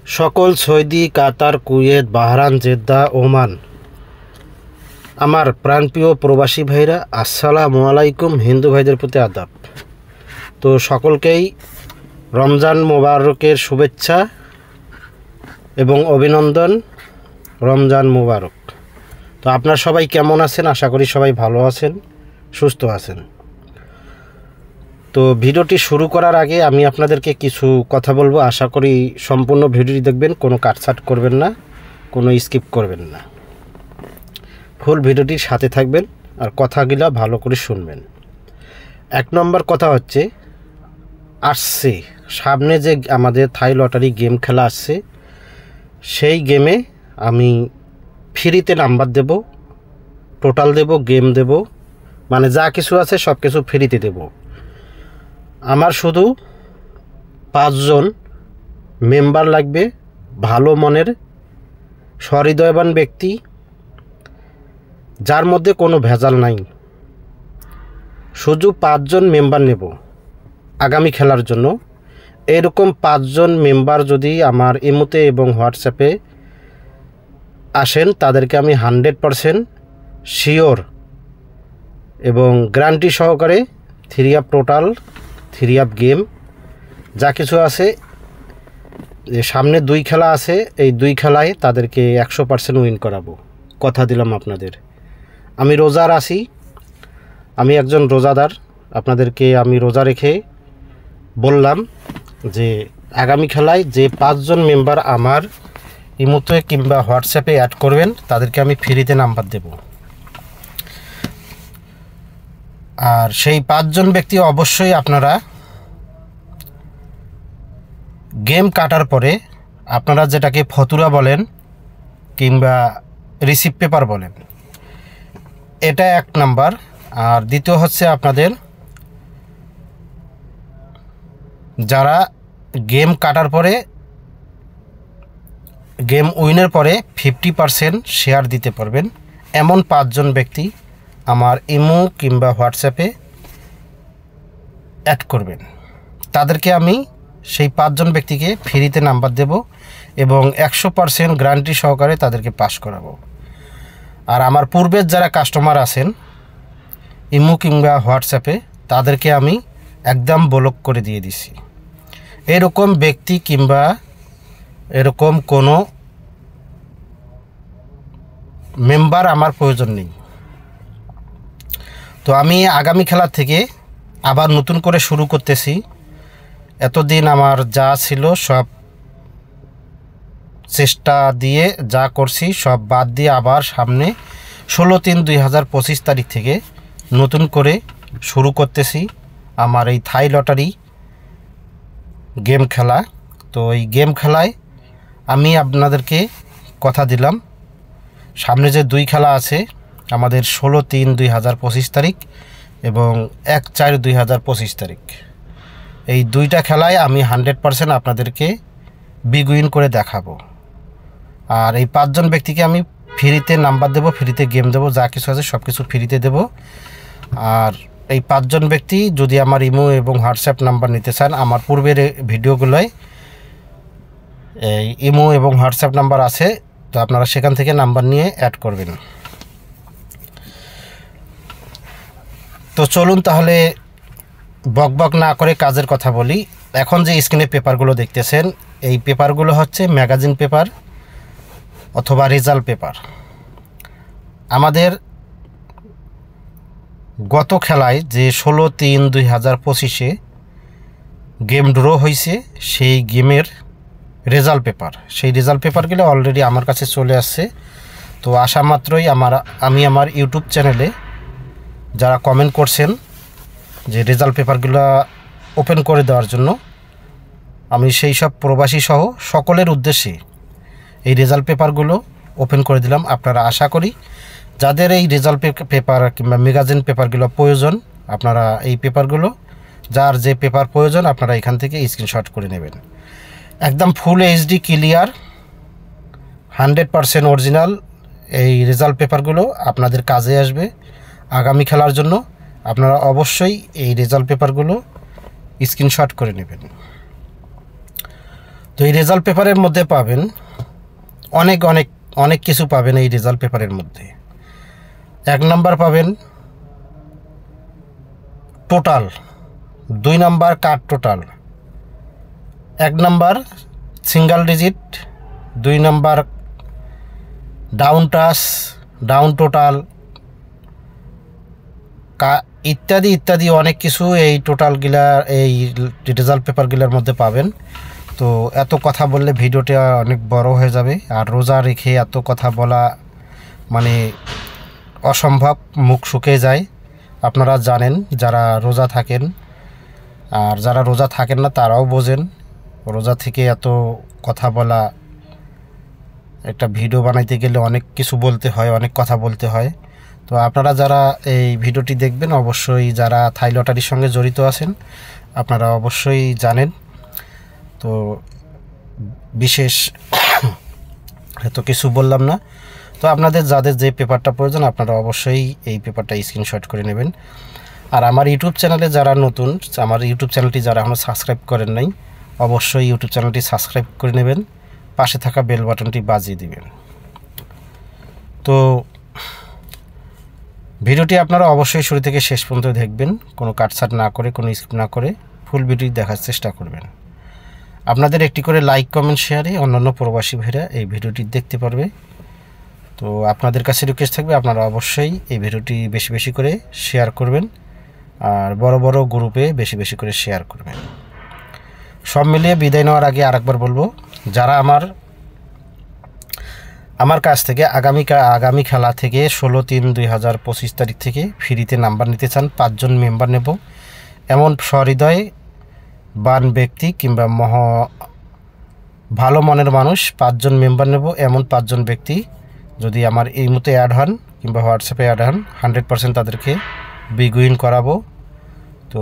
সকল সৌদি, কাতার, Kuwait, বাহরান, Jeddah, Oman আমার প্রাণপ্রিয় প্রবাসী ভাইরা, আসসালামু আলাইকুম। হিন্দু ভাইদের প্রতি আদাব। তো সকলকেই রমজান মোবারকের শুভেচ্ছা এবং অভিনন্দন। রমজান মোবারক। তো আপনারা সবাই কেমন আছেন? আশা করি সবাই ভালো আছেন, সুস্থ আছেন। তো ভিডিওটি শুরু করার আগে আমি আপনাদেরকে কিছু কথা বলবো। আশা করি সম্পূর্ণ ভিডিওটি দেখবেন, কোনো কাটছাট করবেন না, কোনো স্কিপ করবেন না। ফুল ভিডিওটির সাথে থাকবেন আর কথাগুলো ভালো করে শুনবেন। এক নম্বর কথা হচ্ছে, আসছে সামনে যে আমাদের থাই লটারি গেম খেলা আসছে, সেই গেমে আমি ফ্রিতে নাম্বার দেব, টোটাল দেব, গেম দেব, মানে যা কিছু আছে সব কিছু ফ্রিতে দেব। আমার শুধু 5 জন মেম্বার লাগবে, ভালো মনের সহৃদয়বান ব্যক্তি, যার মধ্যে কোনো ভেজাল নাই। শুধু 5 জন মেম্বার নেব আগামী খেলার জন্য। এরকম 5 জন মেম্বার যদি আমার ইমোতে এবং হোয়াটসঅ্যাপে আসেন, তাদেরকে আমি 100% শিওর এবং গ্যারান্টি সহকারে 3 আপ টোটাল, 3 আপ গেম যা কিছু আছে, সামনে 2 খেলা আছে, এই 2 খেলায় তাদেরকে 100% উইন করাবো। কথা দিলাম আপনাদের। আমি রোজার আছি, আমি একজন রোজাদার। আপনাদেরকে আমি রোজা রেখে বললাম যে আগামী খেলায় যে 5 জন মেম্বার আমার ইমোতে কিংবা হোয়াটসঅ্যাপে অ্যাড করবেন, তাদেরকে আমি ফ্রিতে নাম্বার দেব। আর সেই 5 জন ব্যক্তি অবশ্যই আপনারা গেম কাটার পরে, আপনারা যেটাকে ফতুরা বলেন কিংবা রিসিপ্ট পেপার বলেন, এটা 1 নাম্বার। আর দ্বিতীয় হচ্ছে, আপনাদের যারা গেম কাটার পরে, গেম উইনের পরে 50% শেয়ার দিতে পারবেন, এমন 5 জন ব্যক্তি আমার ইমো কিংবা হোয়াটসঅ্যাপে অ্যাড করবেন। তাদেরকে আমি সেই 5 জন ব্যক্তিকে ফ্রিতে নাম্বার দেব এবং 100% গ্যারান্টি সহকারে তাদেরকে পাস করাবো। আর আমার পূর্বের যারা কাস্টমার আছেন ইমো কিংবা হোয়াটসঅ্যাপে, তাদেরকে আমি একদম ব্লক করে দিয়ে দিছি। এরকম ব্যক্তি কিংবা এরকম কোনো মেম্বার আমার প্রয়োজন নেই। তো আমি আগামী খেলা থেকে আবার নতুন করে শুরু করতেছি। এতদিন আমার যা ছিল সব চেষ্টা দিয়ে যা করছি সব বাদ দিয়ে আবার সামনে 16/3/2025 তারিখ থেকে নতুন করে শুরু করতেছি আমার এই থাই লটারি গেম খেলা। তো এই গেম খেলায় আমি আপনাদেরকে কথা দিলাম, সামনে যে 2 খেলা আছে আমাদের 16/3/2025 তারিখ এবং 1/4/2025 তারিখ, এই 2টা খেলায় আমি 100% আপনাদেরকে বিগ উইন করে দেখাবো। আর এই 5 জন ব্যক্তিকে আমি ফ্রিতে নাম্বার দেব, ফ্রিতে গেম দেব, যা কিছু আছে সব কিছু ফ্রিতে দেব। আর এই 5 জন ব্যক্তি যদি আমার ইমো এবং হোয়াটসঅ্যাপ নাম্বার নিতে চান, আমার পূর্বের ভিডিওগুলোয় এই ইমো এবং হোয়াটসঅ্যাপ নাম্বার আছে, তো আপনারা সেখান থেকে নাম্বার নিয়ে অ্যাড করবেন। তো চলুন তাহলে বকবক না করে কাজের কথা বলি। এখন যে স্ক্রিনে পেপারগুলো দেখতেছেন, এই পেপারগুলো হচ্ছে ম্যাগাজিন পেপার অথবা রেজাল্ট পেপার। আমাদের গত খেলায় যে 16/3/2025 গেম ড্র হয়েছে, সেই গেমের রেজাল্ট পেপার, সেই রেজাল্ট পেপারগুলো অলরেডি আমার কাছে চলে আসছে। তো আসা মাত্রই আমি আমার ইউটিউব চ্যানেলে যারা কমেন্ট করছেন যে রেজাল্ট পেপারগুলো ওপেন করে দেওয়ার জন্য, আমি সেই সব প্রবাসী সহ সকলের উদ্দেশ্যে এই রেজাল্ট পেপারগুলো ওপেন করে দিলাম। আপনারা আশা করি যাদের এই রেজাল্ট পেপার কিংবা ম্যাগাজিন পেপারগুলো প্রয়োজন, আপনারা এই পেপারগুলো, যার যে পেপার প্রয়োজন, আপনারা এখান থেকে স্ক্রিনশট করে নেবেন। একদম ফুল এইচডি ক্লিয়ার 100% অরিজিনাল এই রেজাল্ট পেপারগুলো আপনাদের কাজে আসবে আগামী খেলার জন্য। আপনারা অবশ্যই এই রেজাল্ট পেপারগুলো স্ক্রিনশট করে নেবেন। তো তো এই রেজাল্ট পেপারের মধ্যে পাবেন অনেক অনেক অনেক কিছু পাবেন। এই রেজাল্ট পেপারের মধ্যে 1 নাম্বার পাবেন টোটাল, 2 নাম্বার কাট total, 1 number single digit, 2 number down touch, down total ইত্যাদি ইত্যাদি অনেক কিছু এই টোটালগুলা এই রেজাল্ট পেপারগুলোর মধ্যে পাবেন। তো এত কথা বললে ভিডিওটা অনেক বড় হয়ে যাবে, আর রোজা রেখে এত কথা বলা মানে অসম্ভব, মুখ শুকিয়ে যায়। আপনারা জানেন যারা রোজা থাকেন, আর যারা রোজা থাকেন না তারাও বোঝেন রোজা থেকে এত কথা বলা, একটা ভিডিও বানাইতে গেলে অনেক কিছু বলতে হয়, অনেক কথা বলতে হয়। তো আপনারা যারা এই ভিডিওটি দেখবেন অবশ্যই যারা থাই লটারির সঙ্গে জড়িত আছেন আপনারা অবশ্যই জানেন। তো বিশেষ এত কিছু বললাম না। তো আপনাদের যাদের যে পেপারটা প্রয়োজন আপনারা অবশ্যই এই পেপারটা স্ক্রিনশট করে নেবেন। আর আমার ইউটিউব চ্যানেলে যারা নতুন, আমার ইউটিউব চ্যানেলটি যারা এখনও সাবস্ক্রাইব করেন নাই অবশ্যই ইউটিউব চ্যানেলটি সাবস্ক্রাইব করে নেবেন, পাশে থাকা বেল বাটনটি বাজিয়ে দিবেন। তো ভিডিওটি আপনারা অবশ্যই শুরু থেকে শেষ পর্যন্ত দেখবেন, কোনো কাটছাট না করে, কোনো স্কিপ না করে ফুল ভিডিও দেখার চেষ্টা করবেন। আপনাদের একটি করে লাইক কমেন্ট শেয়ারে অন্যান্য প্রবাসী ভাইরা এই ভিডিওটি দেখতে পারবে। তো আপনাদের কাছে রিকোয়েস্ট থাকবে আপনারা অবশ্যই এই ভিডিওটি বেশি বেশি করে শেয়ার করবেন, আর বড় বড় গ্রুপে বেশি বেশি করে শেয়ার করবেন। সব মিলিয়ে বিদায় নেওয়ার আগে আরেকবার বলবো, যারা আমার কাছ থেকে আগামী খেলা থেকে 16/3/2025 তারিখ থেকে ফ্রিতে নাম্বার নিতে চান, 5 জন মেম্বার নেব। এমন সহৃদয় বান ব্যক্তি কিংবা ভালো মনের মানুষ 5 জন মেম্বার নেব। এমন 5 জন ব্যক্তি যদি আমার এই মতো অ্যাড হন কিংবা হোয়াটসঅ্যাপে অ্যাড হন 100% তাদেরকে বিগ উইন করাবো। তো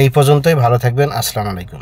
এই পর্যন্তই, ভালো থাকবেন। আসসালামু আলাইকুম।